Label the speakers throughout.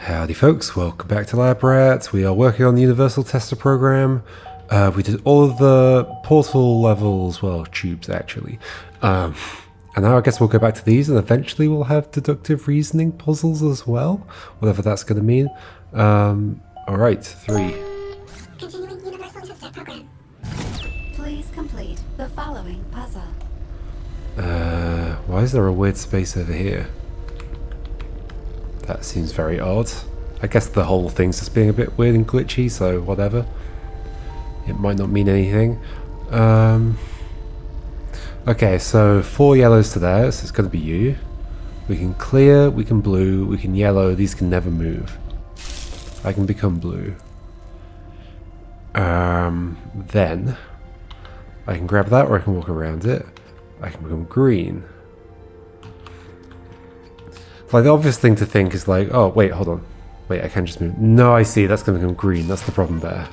Speaker 1: Howdy folks, welcome back to Lab Rats. We are working on the Universal Tester program. We did all of the portal levels, well, tubes actually. And now I guess we'll go back to these and eventually we'll have deductive reasoning puzzles as well. Whatever that's going to mean. Alright, 3.
Speaker 2: Continuing Universal Tester program.
Speaker 3: Please complete the following puzzle.
Speaker 1: Why is there a weird space over here? That seems very odd. I guess the whole thing's just being a bit weird and glitchy, so whatever. It might not mean anything. Okay, so 4 yellows to there, so it's going to be you. We can clear, we can blue, we can yellow, these can never move. I can become blue. Then I can grab that or I can walk around it. I can become green. Like, the obvious thing to think is like, oh, wait, hold on. Wait, I can't just move. No, I see, that's going to become green. That's the problem there.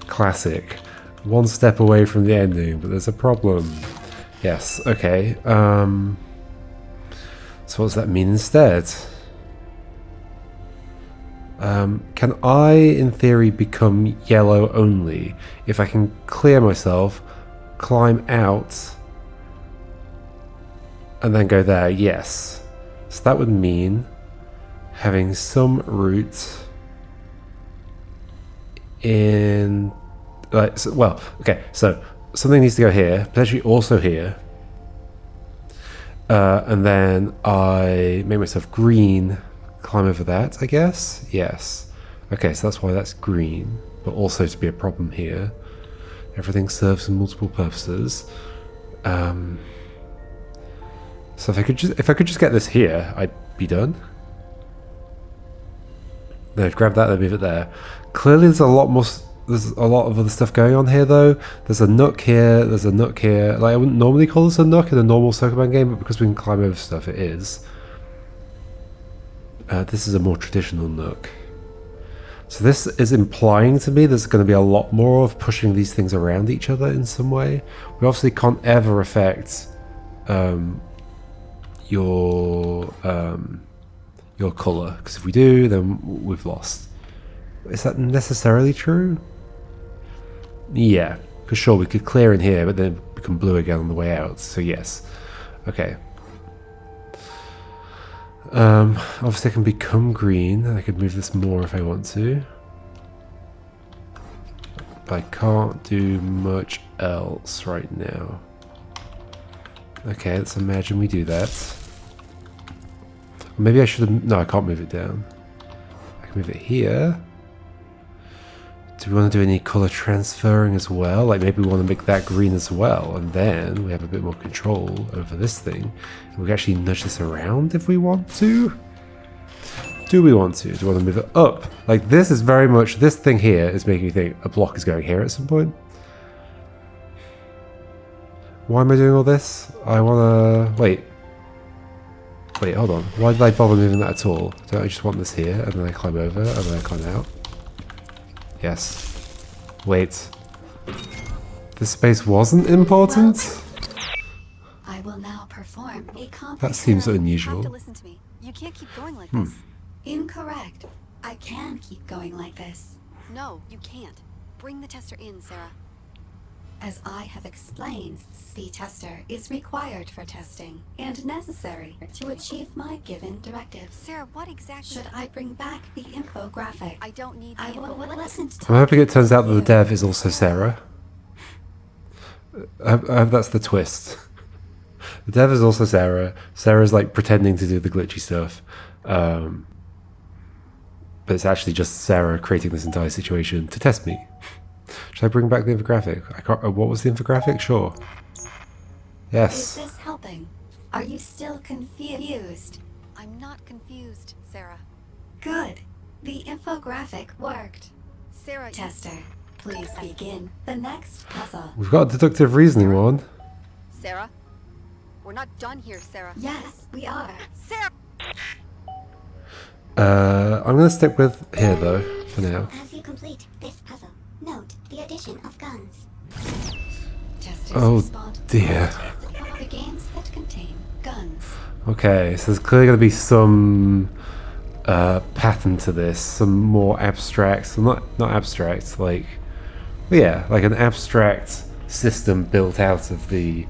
Speaker 1: Classic. One step away from the ending, but there's a problem. Yes, okay. So what does that mean instead? Can I, in theory, become yellow only if I can clear myself, climb out, and then go there? Yes. So that would mean having some route in... Like, so, well, okay, so something needs to go here, potentially also here. And then I make myself green, climb over that, I guess? Yes. Okay, so that's why that's green, but also to be a problem here. Everything serves multiple purposes. So if I could just get this here, I'd be done. Then I'd grab that and move it there. Clearly there's a lot more, there's a lot of other stuff going on here though. There's a nook here, there's a nook here. Like, I wouldn't normally call this a nook in a normal Circleman game, but because we can climb over stuff, it is. This is a more traditional nook. So this is implying to me there's going to be a lot more of pushing these things around each other in some way. We obviously can't ever affect your colour, because if we do, then we've lost. Is that necessarily true? Yeah, because sure, we could clear in here, but then become blue again on the way out, so yes. Okay. Obviously I can become green, and I could move this more if I want to. But I can't do much else right now. Okay, let's imagine we do that. Maybe I should have... No, I can't move it down. I can move it here. Do we want to do any colour transferring as well? Like, maybe we want to make that green as well, and then we have a bit more control over this thing. And we can actually nudge this around if we want to. Do we want to? Do we want to move it up? Like, this is very much... This thing here is making me think a block is going here at some point. Why am I doing all this? I want to... Wait, hold on. Why did I bother moving that at all? Don't I just want this here, and then I climb over, and then I climb out? Yes. Wait. This space wasn't important?
Speaker 3: I will now perform a
Speaker 1: That seems
Speaker 4: You
Speaker 1: unusual.
Speaker 4: have to listen to me. You can't keep going like this.
Speaker 3: Incorrect. I can keep going like this.
Speaker 4: No, you can't. Bring the tester in, Sarah.
Speaker 3: As I have explained, the tester is required for testing and necessary to achieve my given directives.
Speaker 4: Sarah, what exactly?
Speaker 3: Should I bring back the infographic?
Speaker 4: I don't need the
Speaker 3: I will listen to
Speaker 1: I'm hoping it turns out that the dev is also Sarah. I hope that's the twist. The dev is also Sarah. Sarah's like pretending to do the glitchy stuff. But it's actually just Sarah creating this entire situation to test me. Should I bring back the infographic? I can't. What was the infographic? Sure.
Speaker 3: Is
Speaker 1: Yes.
Speaker 3: this helping? Are you still confused?
Speaker 4: I'm not confused, Sarah.
Speaker 3: Good. The infographic worked.
Speaker 4: Sarah,
Speaker 3: Tester, please begin the next puzzle.
Speaker 1: We've got a deductive reasoning one.
Speaker 4: Sarah? We're not done here, Sarah.
Speaker 3: Yes, we are.
Speaker 4: Sarah!
Speaker 1: I'm gonna stick with here though for now.
Speaker 2: As you complete this puzzle, note the addition of guns.
Speaker 3: Testers
Speaker 1: Oh
Speaker 3: respond
Speaker 1: dear.
Speaker 3: to games that contain guns.
Speaker 1: Okay, so there's clearly gonna be some pattern to this, some more abstract, well, not abstract, like, well, yeah, like an abstract system built out of the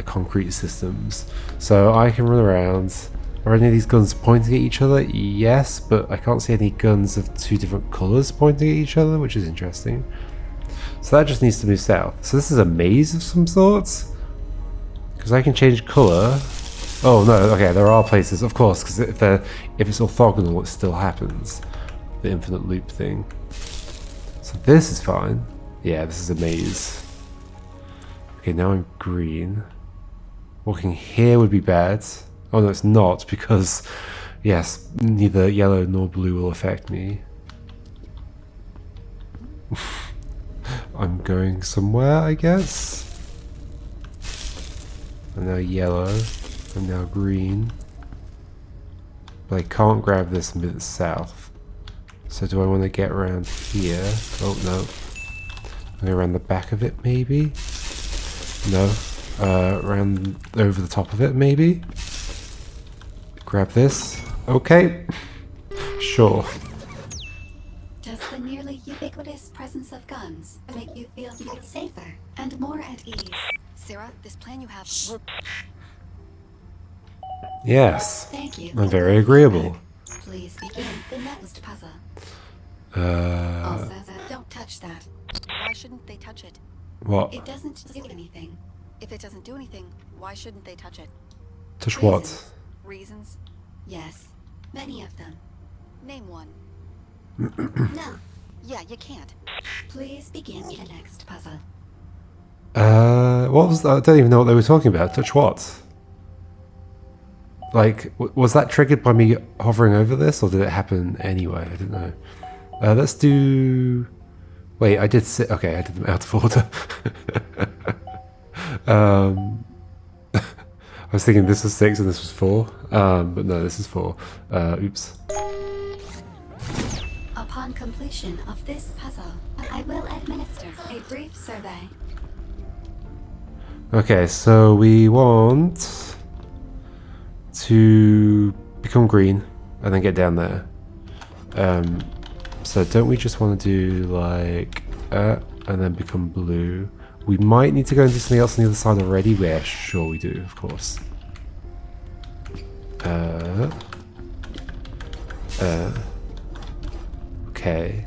Speaker 1: concrete systems. So I can run around. Are any of these guns pointing at each other? Yes, but I can't see any guns of two different colours pointing at each other, which is interesting. So that just needs to move south. So this is a maze of some sorts? Because I can change colour. Oh no, okay, there are places, of course, because if it's orthogonal, it still happens. The infinite loop thing. So this is fine. Yeah, this is a maze. Okay, now I'm green. Walking here would be bad. Oh no, it's not, because, yes, neither yellow nor blue will affect me. I'm going somewhere, I guess. And now yellow. And now green. But I can't grab this and move it south. So do I want to get around here? Oh no. Go around the back of it maybe? No. Around over the top of it maybe? Grab this. Okay. Sure.
Speaker 3: Does the nearly ubiquitous presence of guns make you feel safer and more at ease?
Speaker 4: Sarah, this plan you have.
Speaker 1: Yes.
Speaker 3: Thank you.
Speaker 1: I'm very agreeable.
Speaker 3: Please begin the next puzzle.
Speaker 1: Uh,
Speaker 3: Also, don't touch that.
Speaker 4: Why shouldn't they touch it?
Speaker 1: what?
Speaker 3: It doesn't do anything.
Speaker 4: If it doesn't do anything, why shouldn't they touch it?
Speaker 1: Touch what?
Speaker 3: Reasons.
Speaker 4: Reasons?
Speaker 3: Yes, many of them.
Speaker 4: Name one.
Speaker 2: No.
Speaker 4: Yeah, you can't.
Speaker 3: Please begin the next puzzle.
Speaker 1: What was that? I don't even know what they were talking about. Touch what? Like, was that triggered by me hovering over this, or did it happen anyway? I don't know. Let's do... Wait, I did sit... Okay, I did them out of order. I was thinking this was 6 and this was 4. But no, this is 4. Oops.
Speaker 3: Upon completion of this puzzle, I will administer a brief survey.
Speaker 1: Okay, so we want to become green and then get down there. So don't we just want to do like and then become blue? We might need to go and do something else on the other side already. Yeah, sure we do, of course. Okay.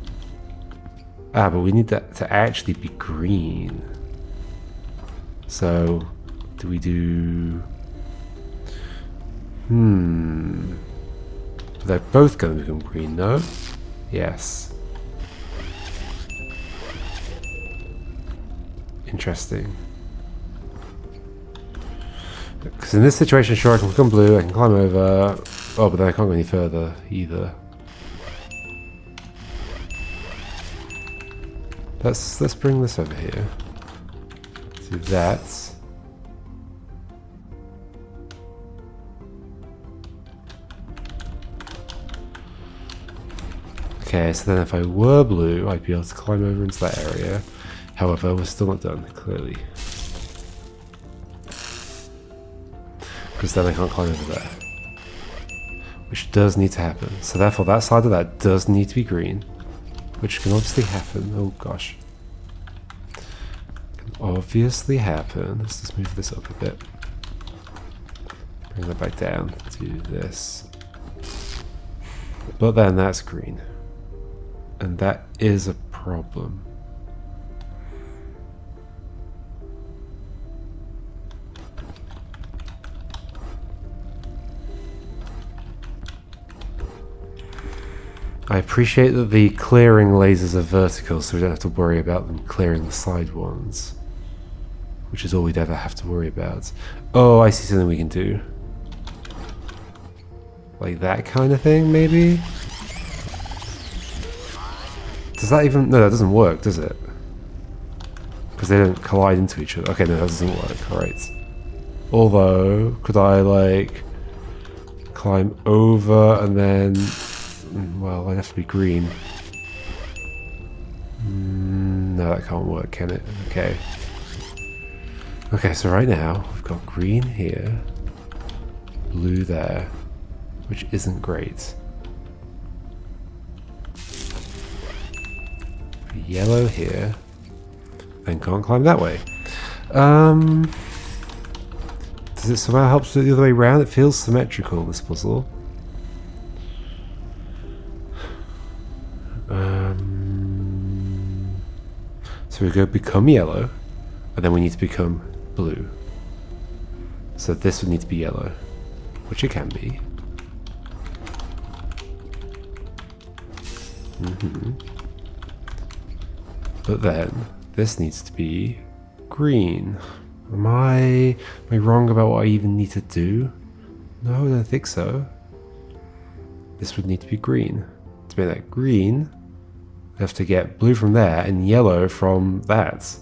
Speaker 1: But we need that to actually be green. So, do we do... They're both going to become green, no? Yes. Interesting. Because in this situation, sure, I can become blue, I can climb over... Oh, but then I can't go any further, either. Let's bring this over here. Do that. Okay, so then if I were blue, I'd be able to climb over into that area. However, we're still not done, clearly. Because then I can't climb over there. Which does need to happen. So therefore that side of that does need to be green. Which can obviously happen. Oh gosh. Can obviously happen. Let's just move this up a bit. Bring that back down to this. But then that's green. And that is a problem. I appreciate that the clearing lasers are vertical, so we don't have to worry about them clearing the side ones. Which is all we'd ever have to worry about. Oh, I see something we can do. Like that kind of thing, maybe? Does that even... No, that doesn't work, does it? Because they don't collide into each other. Okay, no, that doesn't work. Alright. Although, could I, like... climb over and then... Well, I'd have to be green. No, that can't work, can it? Okay. Okay, so right now, we've got green here. Blue there. Which isn't great. yellow here. And can't climb that way. Does it somehow help to do it the other way around? It feels symmetrical, this puzzle. So we go become yellow, and then we need to become blue. So this would need to be yellow, which it can be. But then this needs to be green. Am I wrong about what I even need to do? No, I don't think so. This would need to be green. To make that green, I have to get blue from there and yellow from that.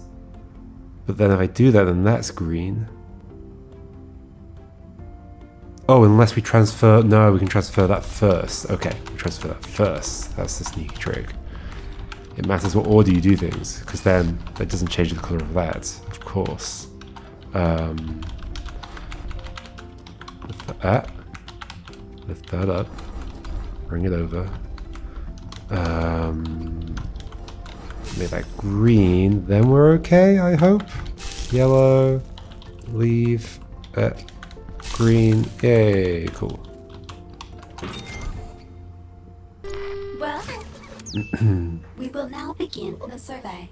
Speaker 1: But then if I do that, then that's green. Oh, unless we transfer... No, we can transfer that first. Okay, we transfer that first. That's the sneaky trick. It matters what order you do things, because then that doesn't change the colour of that, of course. Lift that up. Bring it over. Make that green. Then we're okay, I hope. Yellow. Leave. Green. Yay, cool.
Speaker 3: Well, we will now begin the survey.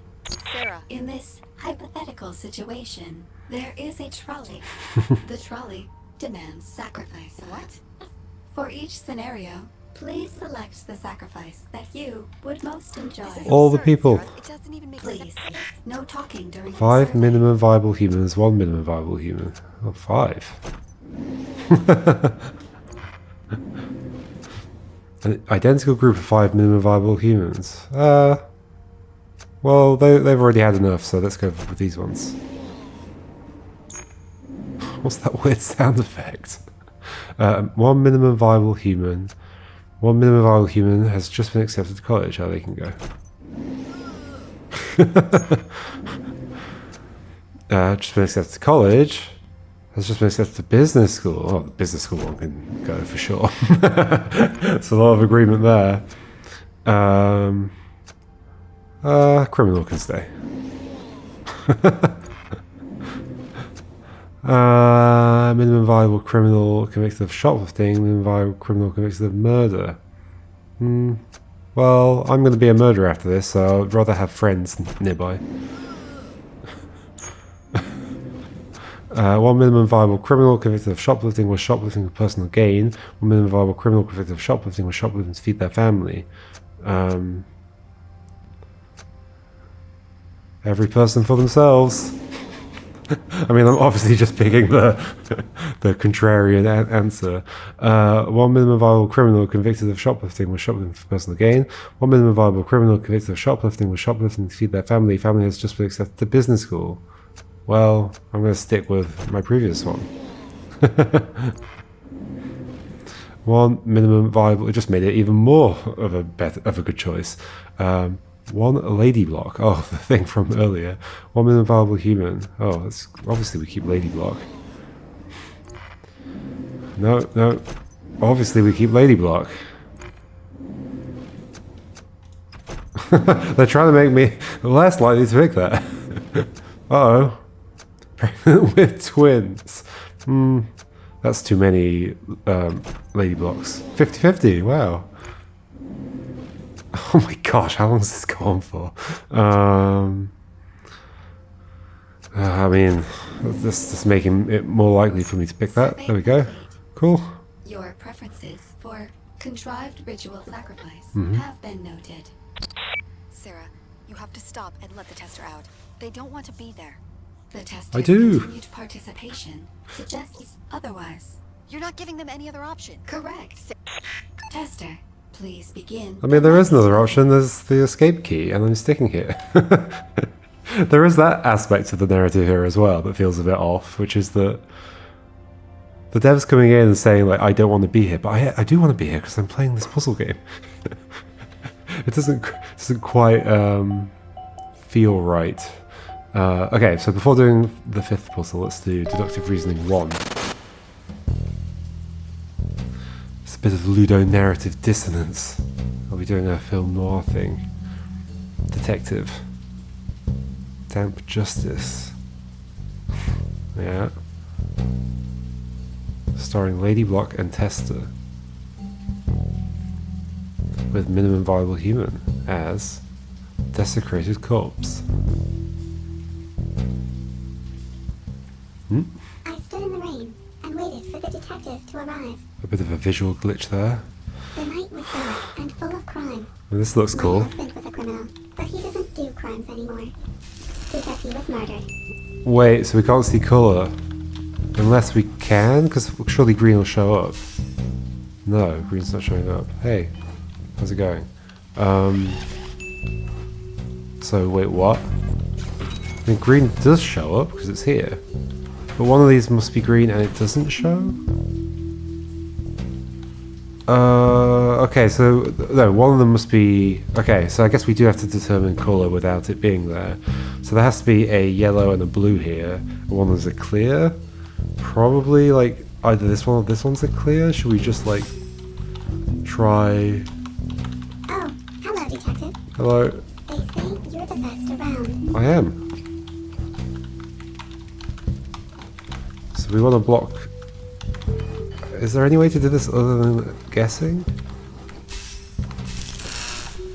Speaker 4: Sarah,
Speaker 3: In this hypothetical situation, there is a trolley. The trolley demands sacrifice.
Speaker 4: what?
Speaker 3: For each scenario, please select the sacrifice that you would most enjoy.
Speaker 4: This is
Speaker 1: All the
Speaker 4: absurd,
Speaker 1: people.
Speaker 4: Sarah. It doesn't even make
Speaker 3: Please,
Speaker 4: sense.
Speaker 3: no talking during the
Speaker 1: 5
Speaker 3: survey.
Speaker 1: minimum viable humans, 1 minimum viable human. Oh, 5. An identical group of 5 minimum viable humans. Well, they've already had enough, so let's go with these ones. What's that weird sound effect? 1 minimum viable human. 1 minimum viable human has just been accepted to college. Oh, they can go. Just been accepted to college. Has just been accepted to business school. Oh, the business school one can go for sure. It's a lot of agreement there. Criminal can stay. Minimum viable criminal convicted of shoplifting. Minimum viable criminal convicted of murder. Well, I'm going to be a murderer after this, so I'd rather have friends nearby. 1 minimum viable criminal convicted of shoplifting was shoplifting for personal gain. 1 minimum viable criminal convicted of shoplifting was shoplifting to feed their family. Every person for themselves. I mean, I'm obviously just picking the contrarian answer. 1 minimum viable criminal convicted of shoplifting was shoplifting for personal gain. 1 minimum viable criminal convicted of shoplifting was shoplifting to feed their family. Family has just been accepted to business school. Well, I'm going to stick with my previous one. 1 minimum viable. It just made it even more of a good choice. 1 lady block. Oh, the thing from earlier. 1 minimum viable human. Oh, that's obviously we keep lady block. No. Obviously we keep lady block. They're trying to make me less likely to pick that. Uh-oh. Pregnant with twins. That's too many lady blocks. 50-50, wow. Oh my gosh, how long has this go on for? I mean, this is making it more likely for me to pick that. There we go. Cool.
Speaker 3: Your preferences for contrived ritual sacrifice have been noted.
Speaker 4: Sarah, you have to stop and let the tester out. They don't want to be there.
Speaker 3: The
Speaker 1: I
Speaker 3: tester's
Speaker 1: do.
Speaker 3: continued participation suggests otherwise.
Speaker 4: You're not giving them any other option.
Speaker 3: Correct. Tester, please begin.
Speaker 1: I mean, there is another option. There's the escape key, and I'm sticking here. There is that aspect of the narrative here as well that feels a bit off, which is that the dev's coming in and saying, like, I don't want to be here, but I do want to be here because I'm playing this puzzle game. It doesn't quite feel right. Okay, so before doing the 5th puzzle, let's do deductive reasoning 1. It's a bit of ludo narrative dissonance. I'll be doing a film noir thing. detective. Damp justice. Yeah. Starring Lady Block and Tester. With minimum viable human as desecrated corpse.
Speaker 2: I stood in the rain and waited for the detective to arrive.
Speaker 1: A bit of a visual glitch there.
Speaker 2: The night was dark and full of crime.
Speaker 1: Well, this looks
Speaker 2: My
Speaker 1: cool.
Speaker 2: husband was a criminal, but he doesn't do crimes anymore. Because he was murdered.
Speaker 1: Wait, so we can't see colour? Unless we can? Because surely green will show up. No, green's not showing up. Hey, how's it going? So wait, what? I mean, green does show up because it's here. But one of these must be green and it doesn't show? Okay, so, no, one of them must be... Okay, so I guess we do have to determine colour without it being there. So there has to be a yellow and a blue here. And one of them's a clear. Probably, like, either this one or this one's a clear. Should we just, like, try...
Speaker 2: Oh, hello, detective.
Speaker 1: Hello?
Speaker 2: They say you're the best around.
Speaker 1: I am. So we want to block... Is there any way to do this other than guessing?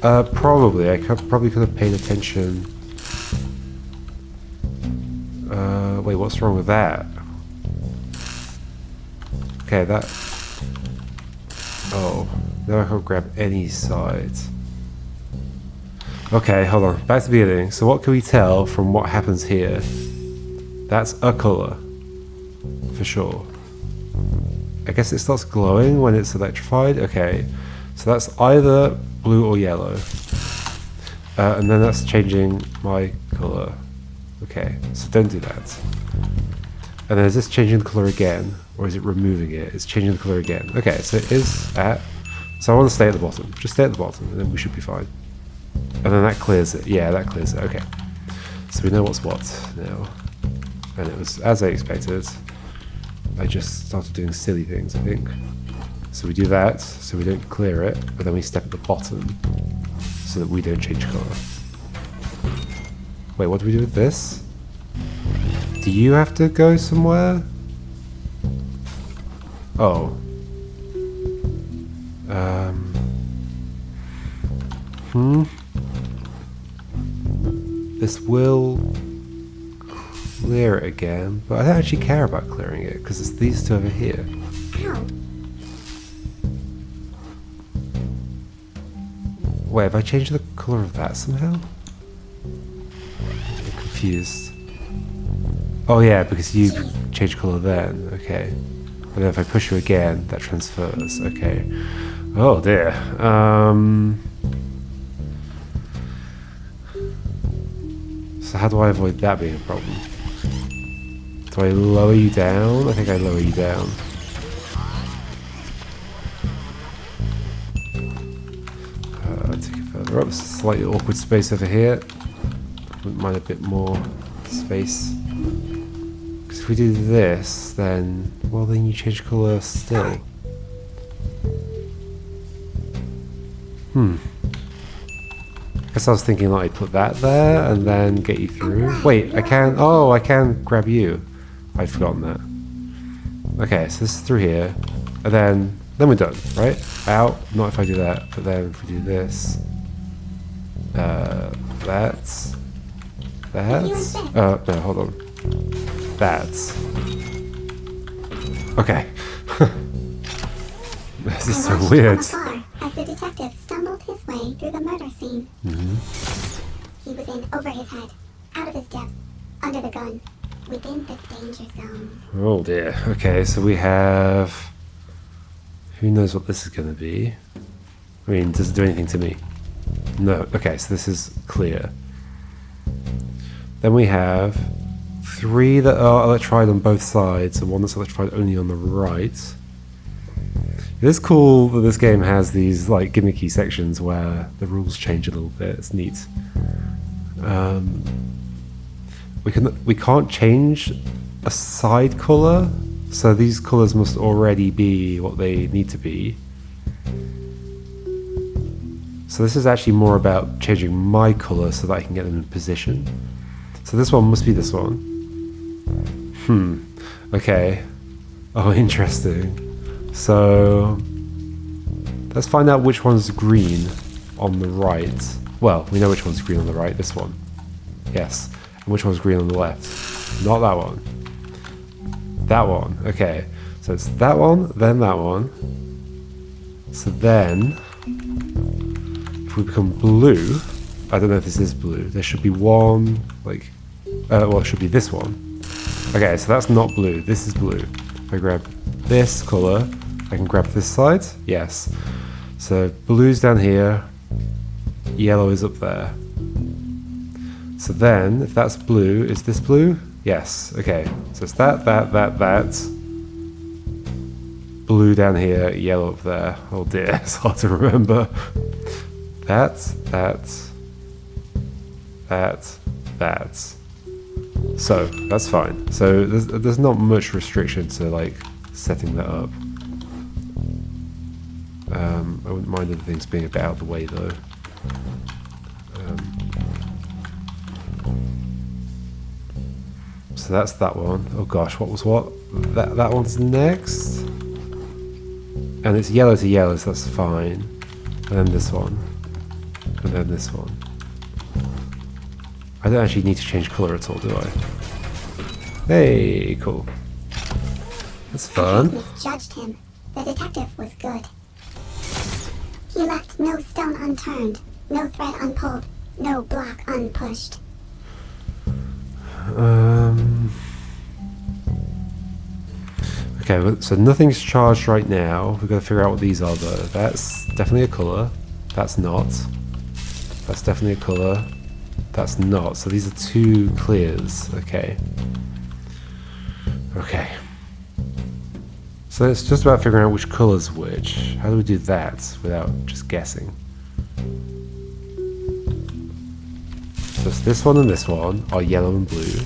Speaker 1: Probably. I probably could have paid attention. Wait, what's wrong with that? Okay, that... Oh, now I can't grab any sides. Okay, hold on. Back to the beginning. So what can we tell from what happens here? That's a colour. For sure. I guess it starts glowing when it's electrified. Okay, so that's either blue or yellow. And then that's changing my colour. Okay, so don't do that. And then is this changing the colour again? Or is it removing it? It's changing the colour again. Okay, so it is at... So I want to stay at the bottom. Just stay at the bottom and then we should be fine. And then that clears it. Yeah, that clears it. Okay. So we know what's what now. And it was as I expected. I just started doing silly things, I think. So we do that, so we don't clear it, but then we step at the bottom, so that we don't change colour. Wait, what do we do with this? Do you have to go somewhere? Oh. This will... clear it again, but I don't actually care about clearing it because it's these two over here.
Speaker 2: Ow.
Speaker 1: Wait, have I changed the colour of that somehow? I'm confused. Oh yeah, because you changed colour then, okay. And then if I push you again, that transfers, okay. Oh dear. So how do I avoid that being a problem? Do I lower you down? I think I lower you down. Take it further up. Slightly awkward space over here. Wouldn't mind a bit more space. Because if we do this, then... Well, then you change colour still. Guess I was thinking like I'd put that there and then get you through. Wait, I can... Oh, I can grab you. I'd forgotten that. Okay, so this is through here. And then we're done, right? Out. Not if I do that, but then if we do this. That's... no, hold on. That's... Okay. This is so weird.
Speaker 2: As the detective stumbled his way through the murder scene. He was in over his head, out of his depth, under the gun, within the danger zone.
Speaker 1: Oh dear. Okay, so we have... Who knows what this is going to be? I mean, does it do anything to me? No. Okay, so this is clear. Then we have 3 that are electrified on both sides, and 1 that's electrified only on the right. It is cool that this game has these like gimmicky sections where the rules change a little bit. It's neat. We can't change a side color, so these colors must already be what they need to be. So this is actually more about changing my colour so that I can get them in position. So this one must be this one. Okay. Oh, interesting. So let's find out which one's green on the right. Well, we know which one's green on the right. This one. Yes. And which one's green on the left? Not that one. That one. Okay. So it's that one, then that one. So then, if we become blue, I don't know if this is blue. There should be one, like, well, it should be this one. Okay, so that's not blue. This is blue. If I grab this color, I can grab this side. Yes. So blue's down here. Yellow is up there. So then, if that's blue, is this blue? Yes. Okay. So it's that. Blue down here, yellow up there. Oh dear, it's hard to remember. That. So, that's fine. So, there's not much restriction to, like, setting that up. I wouldn't mind other things being a bit out of the way, though. So that's that one. Oh gosh, what was what? That one's next. And it's yellow to yellow, so that's fine. And then this one. And then this one. I don't actually need to change colour at all, do I? Hey, cool. That's fun.
Speaker 2: I misjudged him. The detective was good. He left no stone unturned, no thread unpulled, no block unpushed.
Speaker 1: Okay, so nothing's charged right now. We've got to figure out what these are, though. That's definitely a colour. That's not. That's definitely a colour. That's not. So these are two clears. Okay. Okay. So it's just about figuring out which colour's which. How do we do that without just guessing? So it's this one and this one are yellow and blue.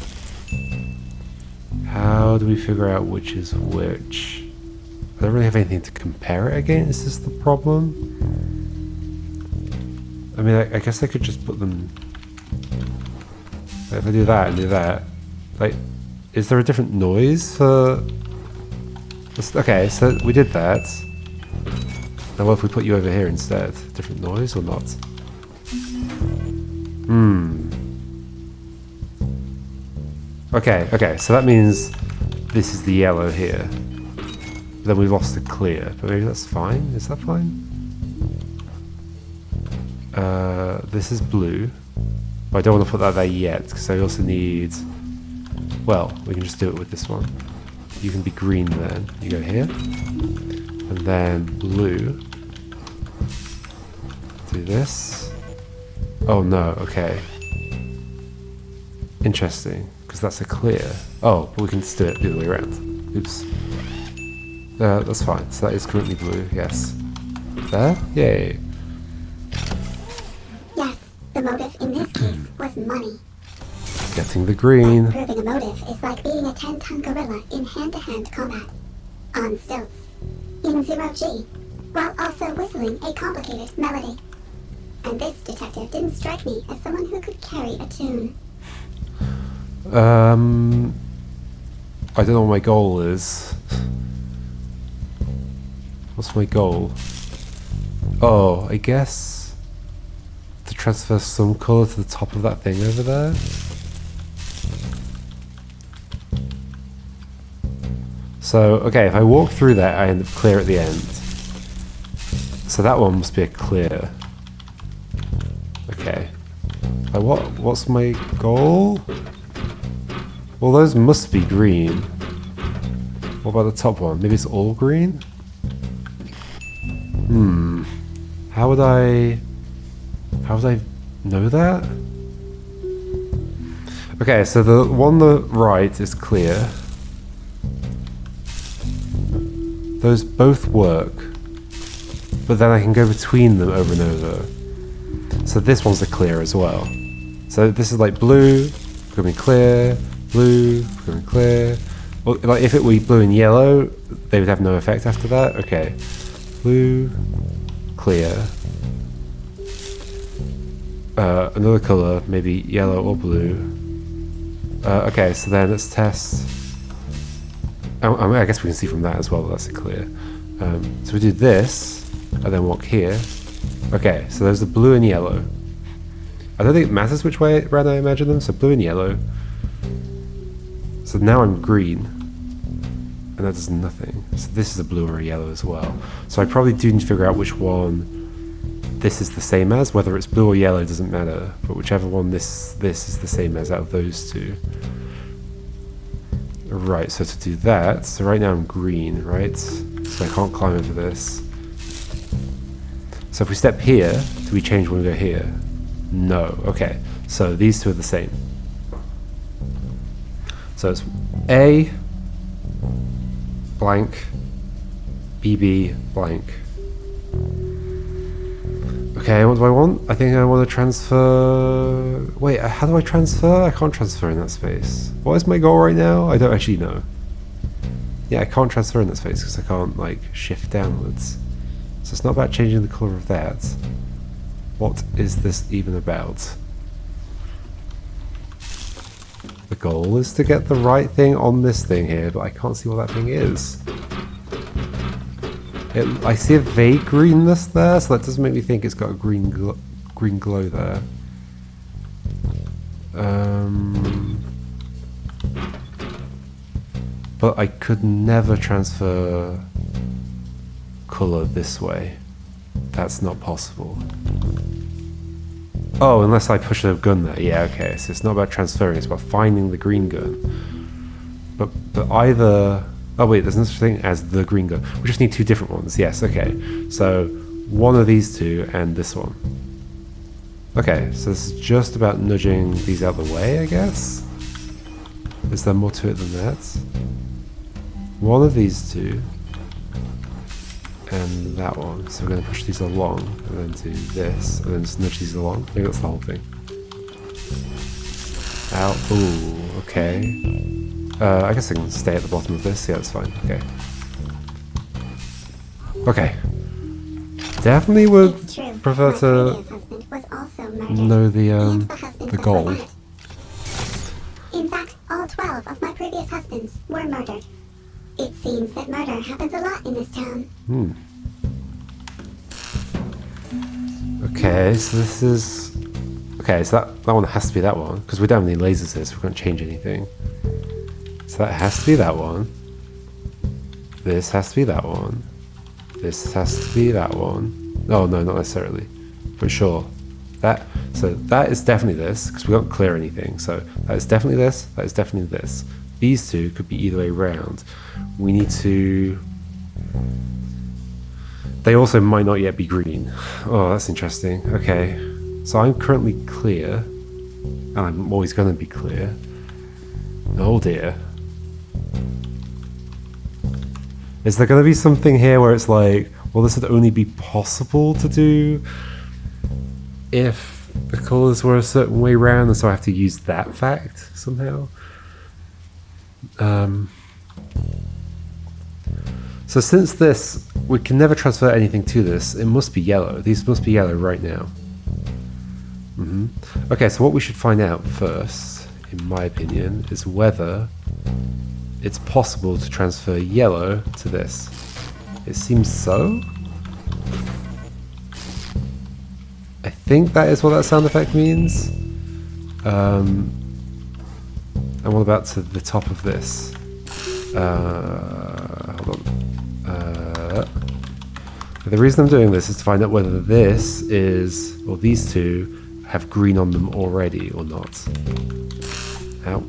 Speaker 1: How do we figure out which is which? I don't really have anything to compare it against, is the problem? I mean, I guess I could just put them... If I do that and do that... Like, is there a different noise for... Okay, so we did that. Now what if we put you over here instead? Different noise or not? Okay, so that means this is the yellow here. Then we've lost the clear, but maybe that's fine. Is that fine? This is blue. But I don't want to put that there yet, because I also need... Well, we can just do it with this one. You can be green then. You go here. And then blue. Do this. Oh no, okay. Interesting. Because that's a clear. Oh, but we can just do it the other way around. Oops. That's fine. So that is currently blue, yes. There? Yay.
Speaker 2: Yes, the motive in this case was money.
Speaker 1: Getting the green.
Speaker 2: Proving a motive is like beating a 10-ton gorilla in hand-to-hand combat. On stilts. In zero-G. While also whistling a complicated melody. And this detective didn't strike me as someone who could carry a tune.
Speaker 1: I don't know what my goal is. What's my goal? Oh, I guess to transfer some colour to the top of that thing over there. So, okay, if I walk through that, I end up clear at the end. So that one must be a clear. Okay. What's my goal? Well, those must be green. What about the top one? Maybe it's all green? How would I know that? Okay, so the one on the right is clear. Those both work. But then I can go between them over and over. So this one's a clear as well. So this is like blue, becoming clear, blue, becoming clear. Well, like if it were blue and yellow, they would have no effect after that. Okay. Blue, clear. another color, maybe yellow or blue. Okay, so then let's test. I guess we can see from that as well, that's clear. So we do this, and then walk here. Okay, so there's the blue and yellow. I don't think it matters which way around I imagine them, so blue and yellow. So now I'm green, and that does nothing. So this is a blue or a yellow as well. So I probably do need to figure out which one this is the same as. Whether it's blue or yellow doesn't matter, but whichever one this is the same as out of those two. Right, so to do that, so right now I'm green, right? So I can't climb over this. So if we step here, do we change when we go here? No. Okay, so these two are the same. So it's A blank BB blank. Okay, what do I want? I think I want to transfer... Wait, how do I transfer? I can't transfer in that space. What is my goal right now? I don't actually know. Yeah, I can't transfer in that space because I can't, like, shift downwards. So it's not about changing the colour of that. What is this even about? The goal is to get the right thing on this thing here, but I can't see what that thing is. I see a vague greenness there, so that doesn't make me think it's got a green glow there. But I could never transfer colour this way. That's not possible. Oh, unless I push a gun there. Yeah, okay. So it's not about transferring, it's about finding the green gun. But either... Oh wait, there's no such thing as the green gun. We just need two different ones. Yes, okay. So one of these two and this one. Okay, so this is just about nudging these out the way, I guess? Is there more to it than that? One of these two and that one. So we're going to push these along and then do this and then just nudge these along. I think that's the whole thing. Ow. Ooh, okay. I guess I can stay at the bottom of this. Yeah, that's fine. Okay. Okay. Definitely would
Speaker 2: It's true.
Speaker 1: prefer
Speaker 2: My
Speaker 1: to
Speaker 2: previous husband was also murdered.
Speaker 1: know
Speaker 2: And the
Speaker 1: the
Speaker 2: husband
Speaker 1: the
Speaker 2: of
Speaker 1: goal.
Speaker 2: planet. In fact, all 12 of my previous husbands were murdered. It seems that murder happens a lot in this town.
Speaker 1: Okay, so this is... Okay, so that one has to be that one, because we don't have any lasers here, so we can't change anything. So that has to be that one. This has to be that one. This has to be that one. Oh, no, not necessarily. But sure. So that is definitely this, because we don't clear anything. So that is definitely this, that is definitely this. These two could be either way around. We need to... They also might not yet be green. Oh, that's interesting. Okay. So I'm currently clear. And I'm always going to be clear. Oh dear. Is there going to be something here where it's like, well, this would only be possible to do if the colours were a certain way round, and so I have to use that fact somehow? So since this, we can never transfer anything to this, it must be yellow. These must be yellow right now. Okay, so what we should find out first, in my opinion, is whether it's possible to transfer yellow to this. It seems so. I think that is what that sound effect means. And what about to the top of this? Hold on. The reason I'm doing this is to find out whether this is, or these two, have green on them already or not. Ow.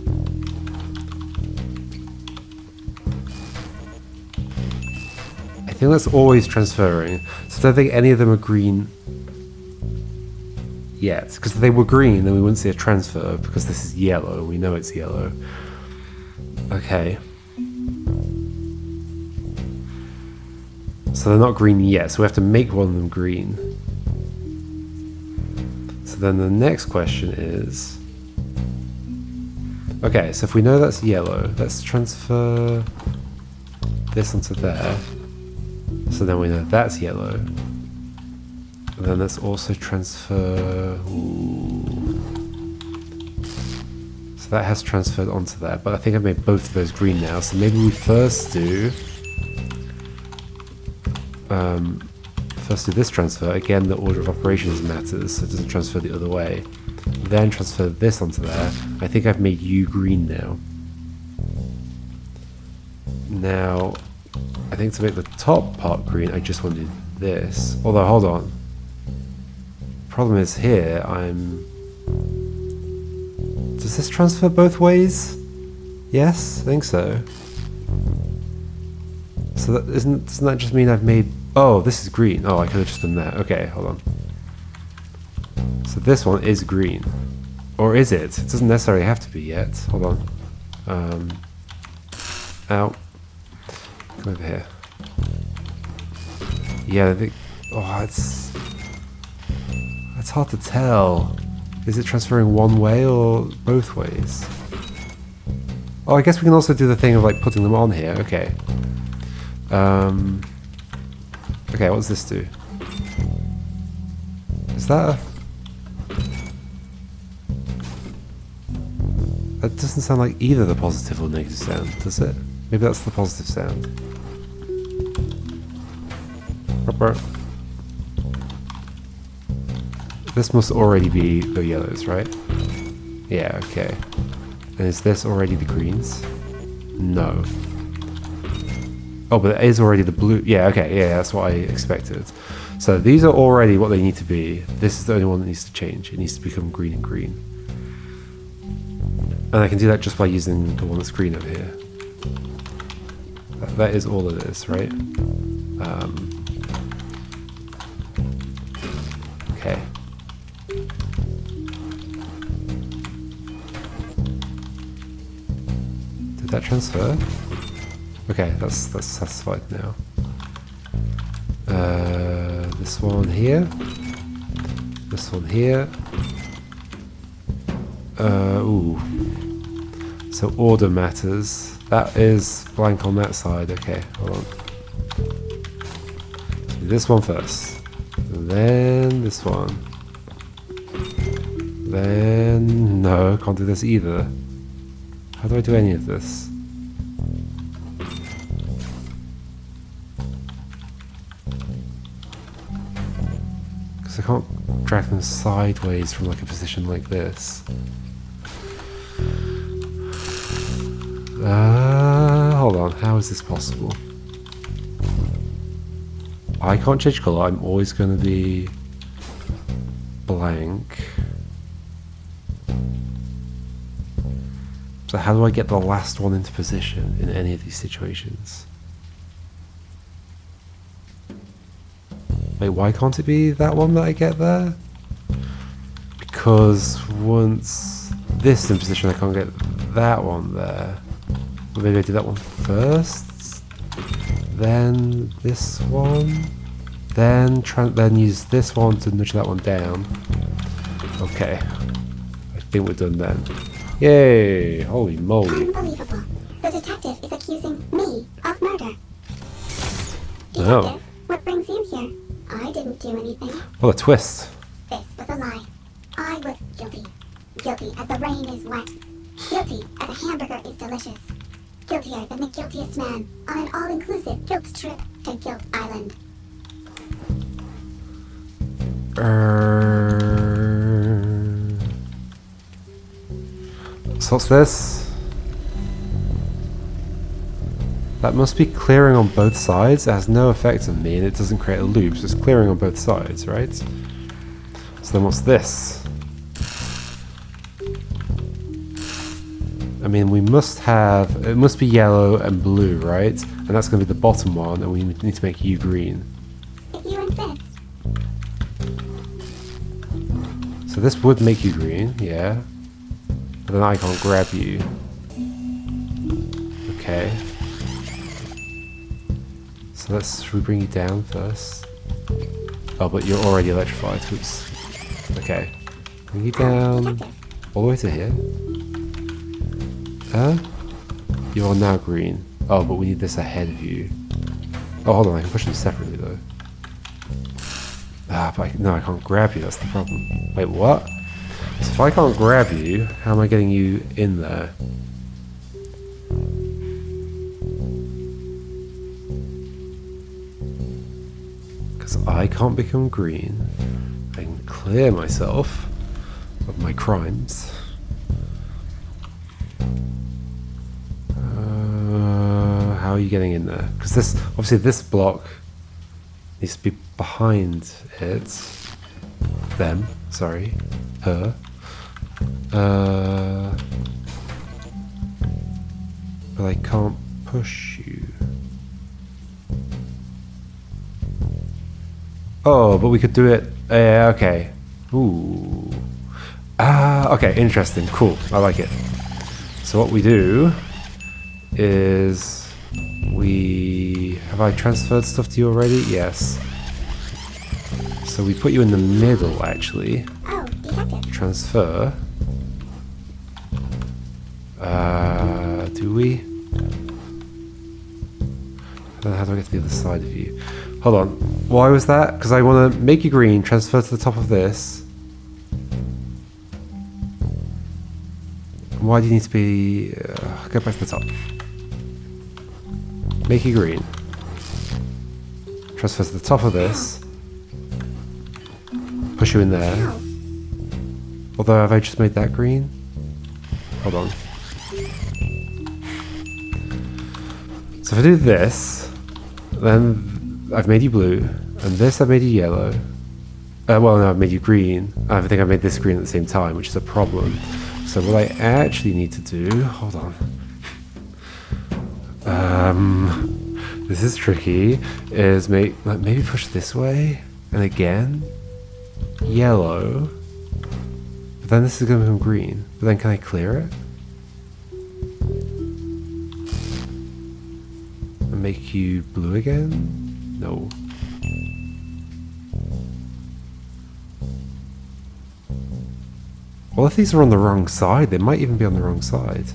Speaker 1: I think that's always transferring. So I don't think any of them are green yet. Because if they were green, then we wouldn't see a transfer, because this is yellow. We know it's yellow. Okay. So they're not green yet, so we have to make one of them green. So then the next question is... Okay, so if we know that's yellow, let's transfer this onto there. So then we know that's yellow. And then let's also transfer... Ooh. So that has transferred onto that, but I think I've made both of those green now, so maybe we first do... First do this transfer. Again, the order of operations matters, so it doesn't transfer the other way. Then transfer this onto there. I think I've made you green now. Now, I think to make the top part green, I just want to do this. Although, hold on. Problem is here, Does this transfer both ways? Yes, I think so. So that doesn't that just mean I've made... Oh, this is green. Oh, I could have just done that. Okay, hold on. So this one is green. Or is it? It doesn't necessarily have to be yet. Hold on. Out. Come over here. Yeah, I think... Oh, it's hard to tell. Is it transferring one way or both ways? Oh, I guess we can also do the thing of like putting them on here. Okay. Okay, what does this do? Is that a... That doesn't sound like either the positive or negative sound, does it? Maybe that's the positive sound. This must already be the yellows, right? Yeah, okay. And is this already the greens? No. Oh, but it is already the blue. Yeah, okay, yeah, that's what I expected. So these are already what they need to be. This is the only one that needs to change. It needs to become green and green. And I can do that just by using the one that's green over here. That is all it is, right? Okay. Did that transfer? Okay, that's satisfied now. This one here. This one here. Ooh. So order matters. That is blank on that side. Okay, hold on. So this one first. Then this one. Then... No, can't do this either. How do I do any of this? Because I can't drag them sideways from like a position like this. Hold on, how is this possible? I can't change colour, I'm always going to be blank. So how do I get the last one into position in any of these situations? Wait, why can't it be that one that I get there? Because once this is in position, I can't get that one there. Or maybe I do that one first, then this one, then use this one to nudge that one down. Okay, I think we're done then. Yay! Holy moly!
Speaker 2: Unbelievable. The detective is accusing me of murder.
Speaker 1: Oh.
Speaker 2: Detective, what brings you here? I didn't do anything.
Speaker 1: What a twist!
Speaker 2: This was a lie. I was guilty. Guilty as the rain is wet. Guilty as a hamburger is delicious. Guiltier than the guiltiest man on an all-inclusive guilt trip to Guilt Island.
Speaker 1: So what's this? That must be clearing on both sides. It has no effect on me and it doesn't create a loop, so it's clearing on both sides, right? So then what's this? I mean, we must have... It must be yellow and blue, right? And that's going to be the bottom one, and we need to make you green.
Speaker 2: If you insist.
Speaker 1: So this would make you green, yeah. But then I can't grab you. Okay. So should we bring you down first? Oh, but you're already electrified. Oops. Okay. Bring you down all the way to here. You are now green. Oh, but we need this ahead of you. Oh, hold on. I can push them separately though. No, I can't grab you, that's the problem. Wait, what? So if I can't grab you, how am I getting you in there? Because I can't become green. I can clear myself of my crimes. How are you getting in there? Because this, obviously this block needs to be behind it. Them, sorry. Her. But I can't push you. Oh, but we could do it. Okay. Ooh. Okay, interesting. Cool. I like it. So what we do is have I transferred stuff to you already? Yes. So we put you in the middle, actually.
Speaker 2: Oh, detective.
Speaker 1: Transfer. Do we? How do I get to the other side of you? Hold on. Why was that? Because I want to make you green, transfer to the top of this. Why do you need to be... go back to the top. Make you green. Transfer to the top of this. Push you in there.
Speaker 2: Ow.
Speaker 1: Although, have I just made that green? Hold on. So if I do this, then I've made you blue, and this I've made you yellow. Well, no, I've made you green. I think I've made this green at the same time, which is a problem. So what I actually need to do... Hold on. This is tricky. Is maybe push this way, and again, yellow. But then this is going to become green. But then can I clear it? And make you blue again? No. Well, if these are on the wrong side, they might even be on the wrong side.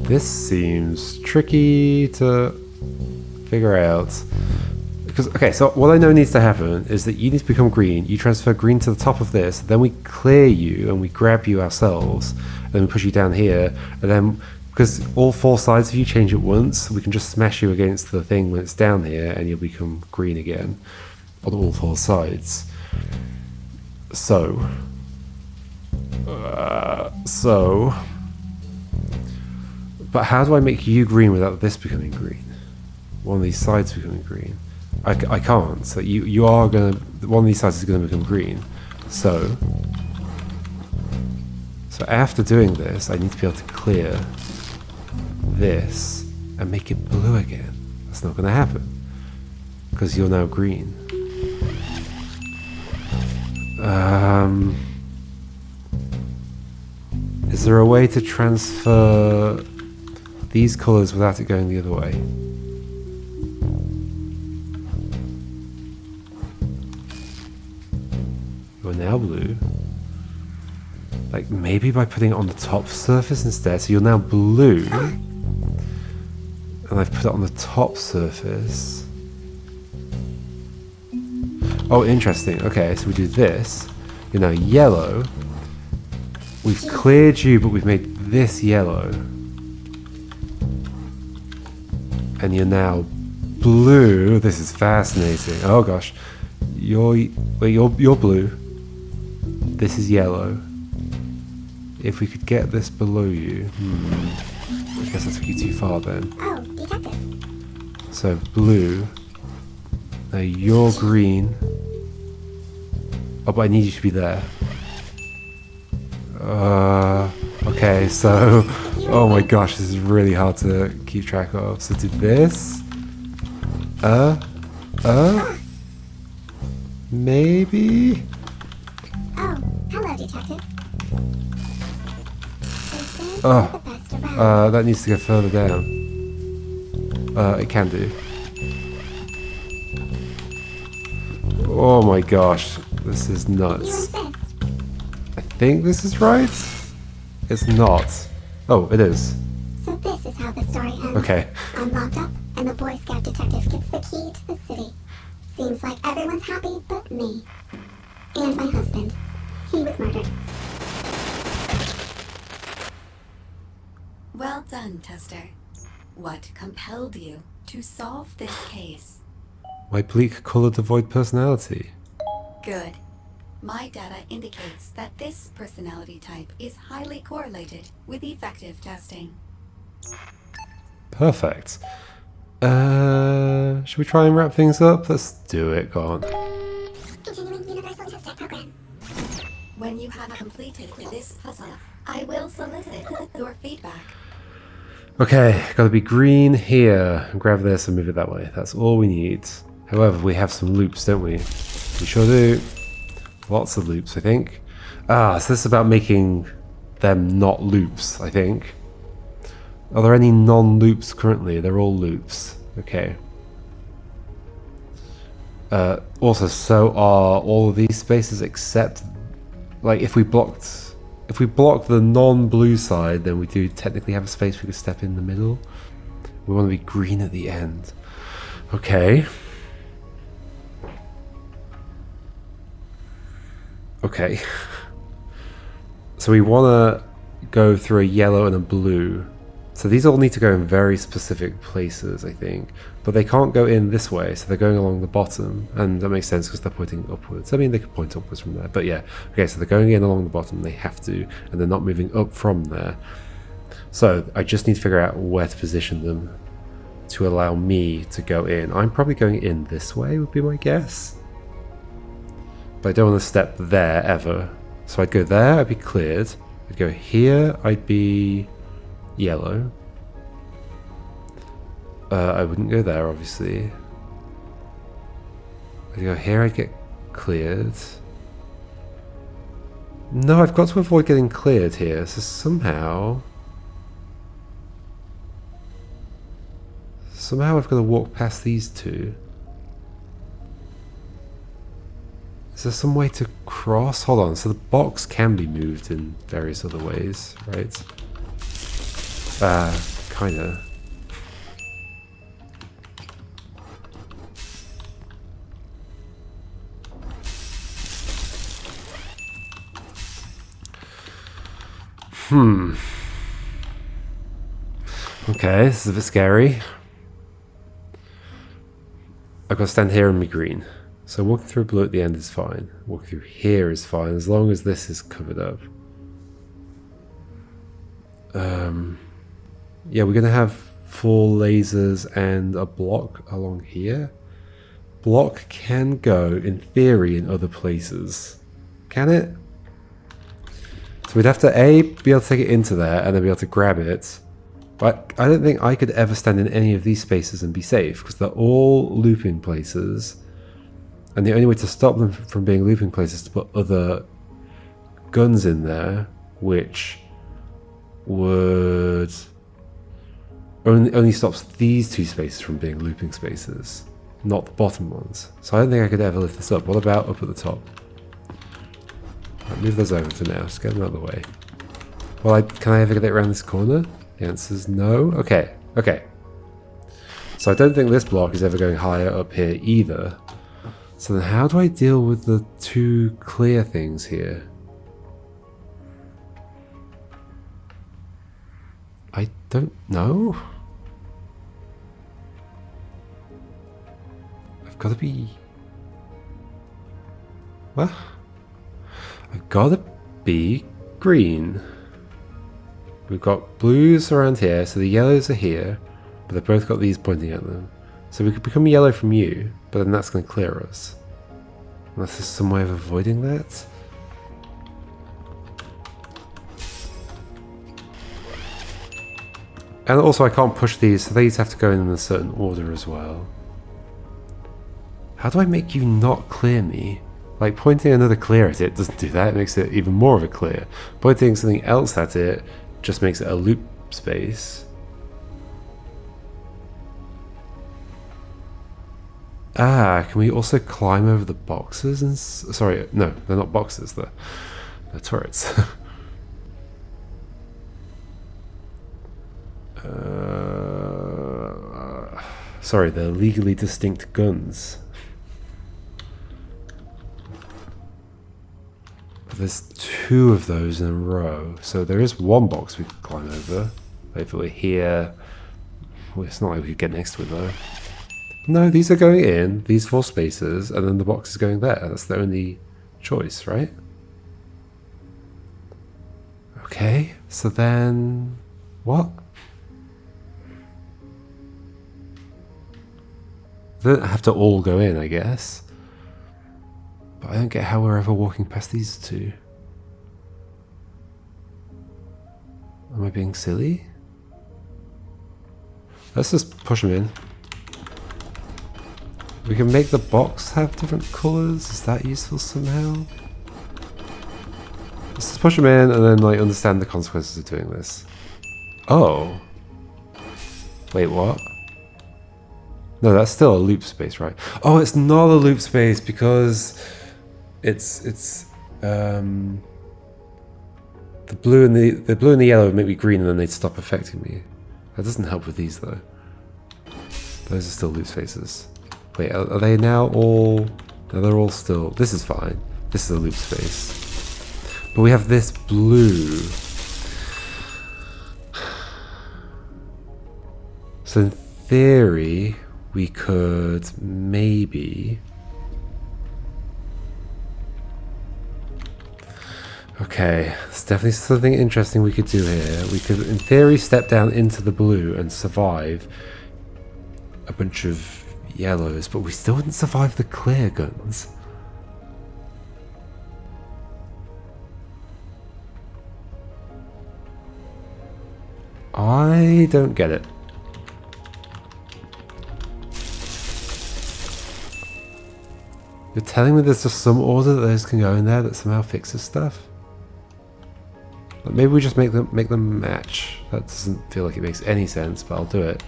Speaker 1: This seems tricky to figure out. Because, okay, so what I know needs to happen is that you need to become green, you transfer green to the top of this, then we clear you and we grab you ourselves, and then we push you down here, and then, because all four sides of you change at once, we can just smash you against the thing when it's down here, and you'll become green again. On all four sides. So, but how do I make you green without this becoming green? One of these sides becoming green. I can't. So you are gonna. One of these sides is gonna become green. So after doing this, I need to be able to clear this and make it blue again. That's not gonna happen because you're now green. Is there a way to transfer these colours without it going the other way? You're now blue. Like maybe by putting it on the top surface instead, so you're now blue. And I've put it on the top surface. Oh, interesting. Okay, so we do this. You're now yellow. We've cleared you, but we've made this yellow. And you're now blue. This is fascinating. Oh gosh. You're blue. This is yellow. If we could get this below you. I guess I took you too far then.
Speaker 2: Oh, detective.
Speaker 1: So blue. Now you're green. Oh, but I need you to be there. Okay, so... Oh my gosh, this is really hard to keep track of. So do this. Maybe?
Speaker 2: Oh, hello, detective. They say
Speaker 1: Oh,
Speaker 2: you're the best around.
Speaker 1: that needs to go further down. It can do. Oh my gosh, this is
Speaker 2: You
Speaker 1: nuts.
Speaker 2: insist.
Speaker 1: I think this is right? It's not. Oh, it is.
Speaker 2: So this is how the story ends.
Speaker 1: Okay.
Speaker 2: I'm locked up and the Boy Scout detective gets the key to the city. Seems like everyone's happy but me. And my husband. He was murdered.
Speaker 3: Well done, Tester. What compelled you to solve this case?
Speaker 1: My bleak colour devoid personality.
Speaker 3: Good. My data indicates that this personality type is highly correlated with effective testing.
Speaker 1: Perfect. Should we try and wrap things up? Let's do it, go on.
Speaker 2: Continuing Universal Tester Program.
Speaker 3: When you have completed this puzzle, I will solicit your feedback.
Speaker 1: Okay, gotta be green here. Grab this and move it that way. That's all we need. However, we have some loops, don't we? We sure do. Lots of loops, I think. So this is about making them not loops, I think. Are there any non-loops currently? They're all loops. Okay. Also, so are all of these spaces except, like, if we block the non-blue side, then we do technically have a space we could step in the middle. We want to be green at the end. Okay. Okay. So we want to go through a yellow and a blue. So these all need to go in very specific places, I think. But they can't go in this way, so they're going along the bottom. And that makes sense because they're pointing upwards. I mean, they could point upwards from there. But yeah, okay, so they're going in along the bottom. They have to. And they're not moving up from there. So I just need to figure out where to position them to allow me to go in. I'm probably going in this way, would be my guess. But I don't want to step there ever. So I'd go there, I'd be cleared. I'd go here, I'd be yellow. I wouldn't go there, obviously. I'd go here, I'd get cleared. No, I've got to avoid getting cleared here, so somehow I've got to walk past these two. Is there some way to cross? Hold on, so the box can be moved in various other ways, right? Kinda. Okay, this is a bit scary. I've got to stand here and be green. So walking through blue at the end is fine. Walking through here is fine, as long as this is covered up. Yeah, we're going to have 4 lasers and a block along here. Block can go, in theory, in other places. Can it? So we'd have to A, be able to take it into there, and then be able to grab it. But I don't think I could ever stand in any of these spaces and be safe, because they're all looping places. And the only way to stop them from being looping places is to put other guns in there, which would only stops these 2 spaces from being looping spaces, not the bottom ones. So I don't think I could ever lift this up. What about up at the top? Right, move those over for now. Just get them out of the way. Well, can I ever get it around this corner? The answer is no. Okay. Okay. So I don't think this block is ever going higher up here either. So then how do I deal with the 2 clear things here? I don't know. I've got to be... What? I've got to be green. We've got blues around here, so the yellows are here, but they've both got these pointing at them. So we could become yellow from you, but then that's going to clear us. Unless there's some way of avoiding that. And also I can't push these, so these have to go in a certain order as well. How do I make you not clear me? Like, pointing another clear at it doesn't do that, it makes it even more of a clear. Pointing something else at it just makes it a loop space. Can we also climb over the boxes and... Sorry, no, they're not boxes, they're turrets. Sorry, they're legally distinct guns. But there's 2 of those in a row. So there is one box we could climb over. If we're here... Well, it's not like we could get next to it though. No, these are going in, these 4 spaces, and then the box is going there. That's the only choice, right? Okay, so then... What? They don't have to all go in, I guess. But I don't get how we're ever walking past these 2. Am I being silly? Let's just push them in. We can make the box have different colours. Is that useful somehow? Let's just push them in and then like understand the consequences of doing this. Oh. Wait, what? No, that's still a loop space, right? Oh, it's not a loop space because it's the blue and the yellow would make me green and then they'd stop affecting me. That doesn't help with these though. Those are still loop spaces. Wait, are they now all... No, they're all still... This is fine. This is a loop space. But we have this blue. So in theory, we could maybe... Okay, there's definitely something interesting we could do here. We could, in theory, step down into the blue and survive a bunch of yellows, but we still wouldn't survive the clear guns. I don't get it. You're telling me there's just some order that those can go in there that somehow fixes stuff? But maybe we just make them match. That doesn't feel like it makes any sense, but I'll do it.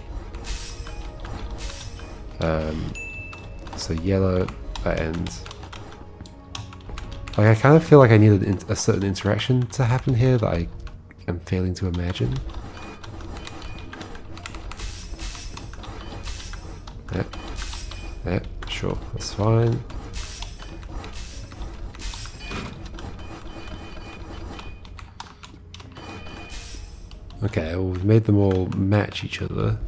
Speaker 1: So yellow, that ends. Like I kind of feel like I need a certain interaction to happen here that I am failing to imagine. Yeah, sure, that's fine. Okay, well we've made them all match each other.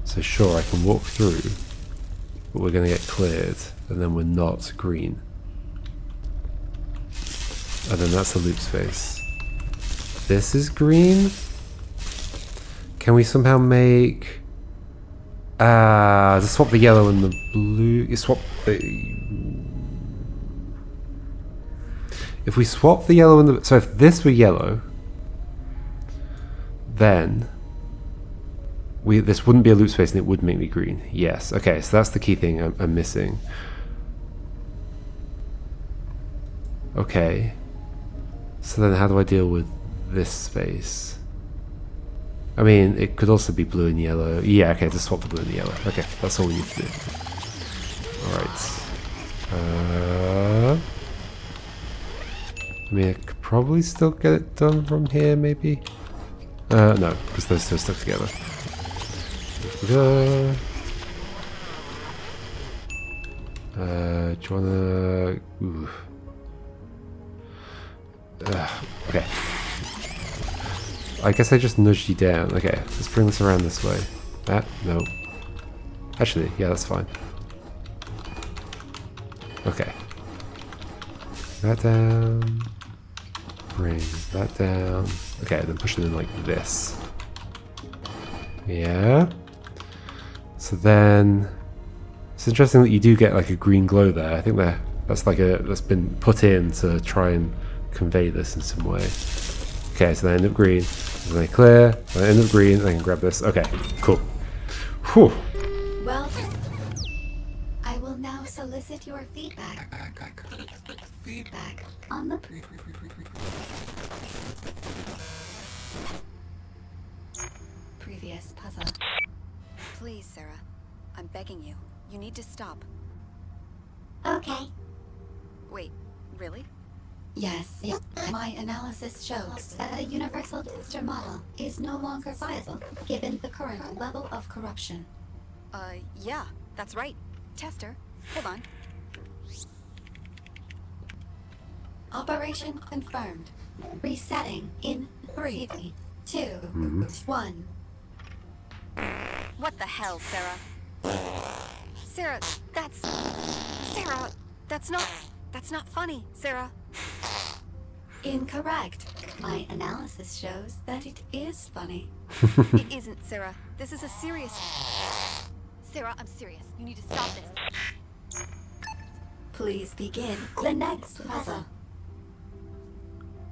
Speaker 1: So sure, I can walk through, but we're going to get cleared, and then we're not green. And then that's a loop space. This is green? Can we somehow make... just swap the yellow and the blue. You swap the... If we swap the yellow and the... So if this were yellow, then this wouldn't be a loop space and it would make me green. Yes. Okay, so that's the key thing I'm missing. Okay. So then how do I deal with this space? I mean, it could also be blue and yellow. Yeah, okay, just swap the blue and the yellow. Okay, that's all we need to do. Alright. I mean, I could probably still get it done from here, maybe? No, because those two are stuck together. Do you wanna... Ooh. Okay. I guess I just nudged you down. Okay, let's bring this around this way. That? No. Actually, yeah, that's fine. Okay. That down. Bring that down. Okay, then push it in like this. Yeah. So then... It's interesting that you do get like a green glow there. I think that's been put in to try and convey this in some way. Okay, so they end up green. Then they clear. Then they end up green. And I can grab this. Okay, cool. Whew.
Speaker 3: Well, I will now solicit your feedback. Feedback on the previous puzzle.
Speaker 4: Please, Sarah. I'm begging you. You need to stop.
Speaker 2: Okay.
Speaker 4: Wait, really?
Speaker 3: Yes, my analysis shows that the universal tester model is no longer viable given the current level of corruption.
Speaker 4: Yeah, that's right. Tester, hold on.
Speaker 3: Operation confirmed. Resetting in 3, 2, 1.
Speaker 4: What the hell, Sarah? Sarah, that's not funny, Sarah.
Speaker 3: Incorrect. My analysis shows that it is funny.
Speaker 4: It isn't, Sarah. This is a serious... Sarah, I'm serious. You need to stop this.
Speaker 3: Please begin the next puzzle.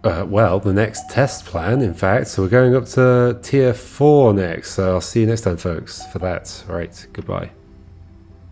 Speaker 1: Well, the next test plan, in fact. So we're going up to tier 4 next. So I'll see you next time, folks, for that. All right, goodbye.